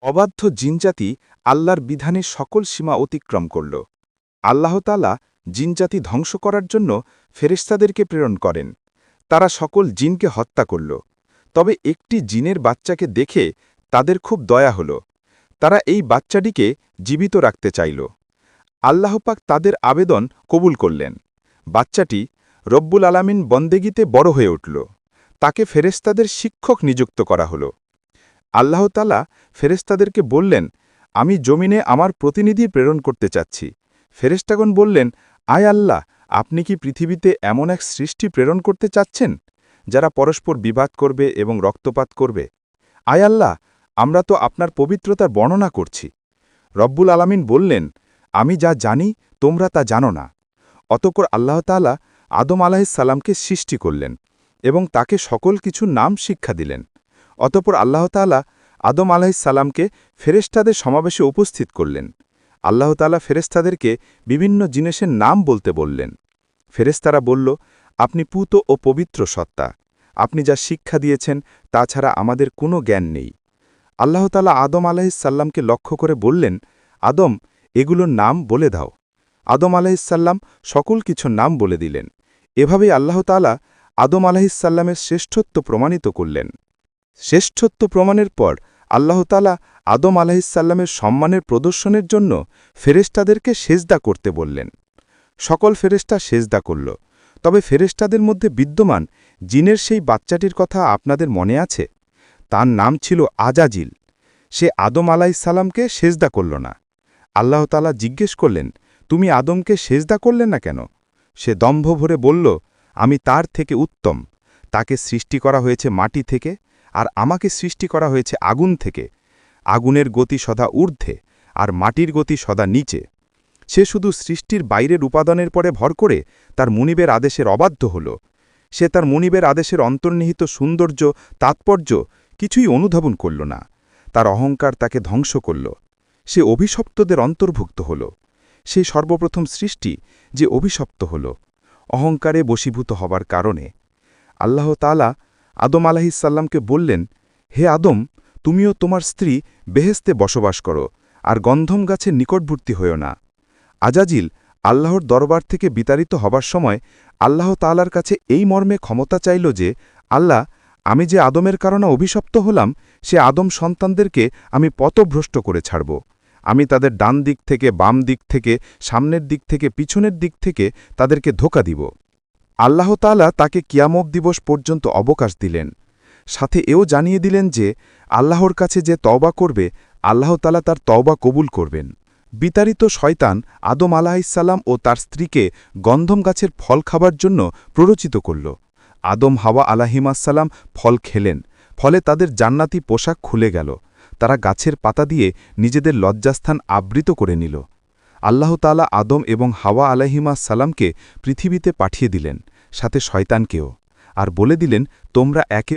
অবাধ্য জিনজাতি আল্লাহর বিধানের সকল সীমা অতিক্রম করল। আল্লাহ তাআলা জিনজাতি ধ্বংস করার জন্য ফেরেশতাদেরকে প্রেরণ করেন। তারা সকল জিনকে হত্যা করল। তবে একটি জিনের বাচ্চাকে দেখে তাদের খুব দয়া হল। তারা এই বাচ্চাটিকে জীবিত রাখতে চাইল। আল্লাহ পাক তাদের আবেদন কবুল করলেন। বাচ্চাটি রব্বুল আলামিন বন্দেগীতে বড় হয়ে উঠল। তাকে ফেরেশতাদের শিক্ষক নিযুক্ত করা হল। আল্লাহ তাআলা ফেরেশতাদেরকে বললেন, আমি জমিনে আমার প্রতিনিধি প্রেরণ করতে চাচ্ছি। ফেরেশতাগণ বললেন, আয় আল্লাহ, আপনি কি পৃথিবীতে এমন এক সৃষ্টি প্রেরণ করতে চাচ্ছেন যারা পরস্পর বিবাদ করবে এবং রক্তপাত করবে? আয় আল্লাহ, আমরা তো আপনার পবিত্রতার বর্ণনা করছি। রব্বুল আলামিন বললেন, আমি যা জানি তোমরা তা জানো না। অতঃপর আল্লাহ তাআলা আদম আলাইহিসসালামকে সৃষ্টি করলেন এবং তাকে সকল কিছুর নাম শিক্ষা দিলেন। অতঃপর আল্লাহ তাআলা আদম আলাইহিসসালামকে ফেরেশতাদের সমাবেশে উপস্থিত করলেন। আল্লাহ তাআলা ফেরেশতাদেরকে বিভিন্ন জিনিসের নাম বলতে বললেন। ফেরেশতারা বলল, আপনি পূত ও পবিত্র সত্তা। আপনি যা শিক্ষা দিয়েছেন তা ছাড়া আমাদের কোনো জ্ঞান নেই। আল্লাহ তাআলা আদম আলাইহিসসালামকে লক্ষ্য করে বললেন, আদম, এগুলোর নাম বলে দাও। আদম আলাইহিসসালাম সকল কিছুর নাম বলে দিলেন। এভাবেই আল্লাহ তাআলা আদম আলাইহিসসালামের শ্রেষ্ঠত্ব প্রমাণিত করলেন। শ্রেষ্ঠত্ব প্রমাণের পর আল্লাহ তাআলা আদম আলাইহিসসালামের সম্মানের প্রদর্শনের জন্য ফেরেশতাদেরকে সেজদা করতে বললেন। সকল ফেরেশতা সেজদা করল। তবে ফেরেশতাদের মধ্যে বিদ্যমান জিনের সেই বাচ্চাটির কথা আপনাদের মনে আছে? তার নাম ছিল আজাজিল। সে আদম আলাইহিসসালামকে সেজদা করল না। আল্লাহ তাআলা জিজ্ঞেস করলেন, তুমি আদমকে সেজদা করলে না কেন? সে দম্ভ ভরে বলল, আমি তার থেকে উত্তম। তাকে সৃষ্টি করা হয়েছে মাটি থেকে, আর আমাকে সৃষ্টি করা হয়েছে আগুন থেকে। আগুনের গতি সদা ঊর্ধ্বে, আর মাটির গতি সদা নিচে। সে শুধু সৃষ্টির বাইরের উপাদানের পরে ভর করে তার মুনিবের আদেশের অবাধ্য হল। সে তার মুনিবের আদেশের অন্তর্নিহিত সৌন্দর্য, তাৎপর্য কিছুই অনুধাবন করল না। তার অহংকার তাকে ধ্বংস করল। সে অভিশপ্তদের অন্তর্ভুক্ত হল। সেই সর্বপ্রথম সৃষ্টি যে অভিশপ্ত হল অহংকারে বশীভূত হবার কারণে। আল্লাহ তাআলা আদম আলাইহিসসালামকে বললেন, হে আদম, তুমিও তোমার স্ত্রী বেহেশতে বসবাস করো, আর গন্ধম গাছের নিকটবর্তী হইও না। আজাজিল আল্লাহর দরবার থেকে বিতাড়িত হবার সময় আল্লাহ তাআলার কাছে এই মর্মে ক্ষমতা চাইল যে, আল্লাহ, আমি যে আদমের কারণে অভিশপ্ত হলাম সে আদম সন্তানদেরকে আমি পথভ্রষ্ট করে ছাড়ব। আমি তাদের ডান দিক থেকে, বাম দিক থেকে, সামনের দিক থেকে, পিছনের দিক থেকে তাদেরকে ধোঁকা দিব। আল্লাহ তাআলা তাকে কিয়ামত দিবস পর্যন্ত অবকাশ দিলেন। সাথে এও জানিয়ে দিলেন যে আল্লাহর কাছে যে তওবা করবে আল্লাহ তাআলা তার তওবা কবুল করবেন। বিতাড়িত শয়তান আদম আলাইহিসসালাম ও তার স্ত্রীকে গন্ধম গাছের ফল খাবার জন্য প্ররোচিত করল। আদম হাওয়া আলাইহিসসালাম ফল খেলেন। ফলে তাদের জান্নাতি পোশাক খুলে গেল। তারা গাছের পাতা দিয়ে নিজেদের লজ্জাস্থান আবৃত করে নিল। আল্লাহ তাআলা আদম এবং হাওয়া আলাইহিসসালামকে পৃথিবীতে পাঠিয়ে দিলেন, সাথে শয়তানকেও, আর বলে দিলেন, তোমরা একে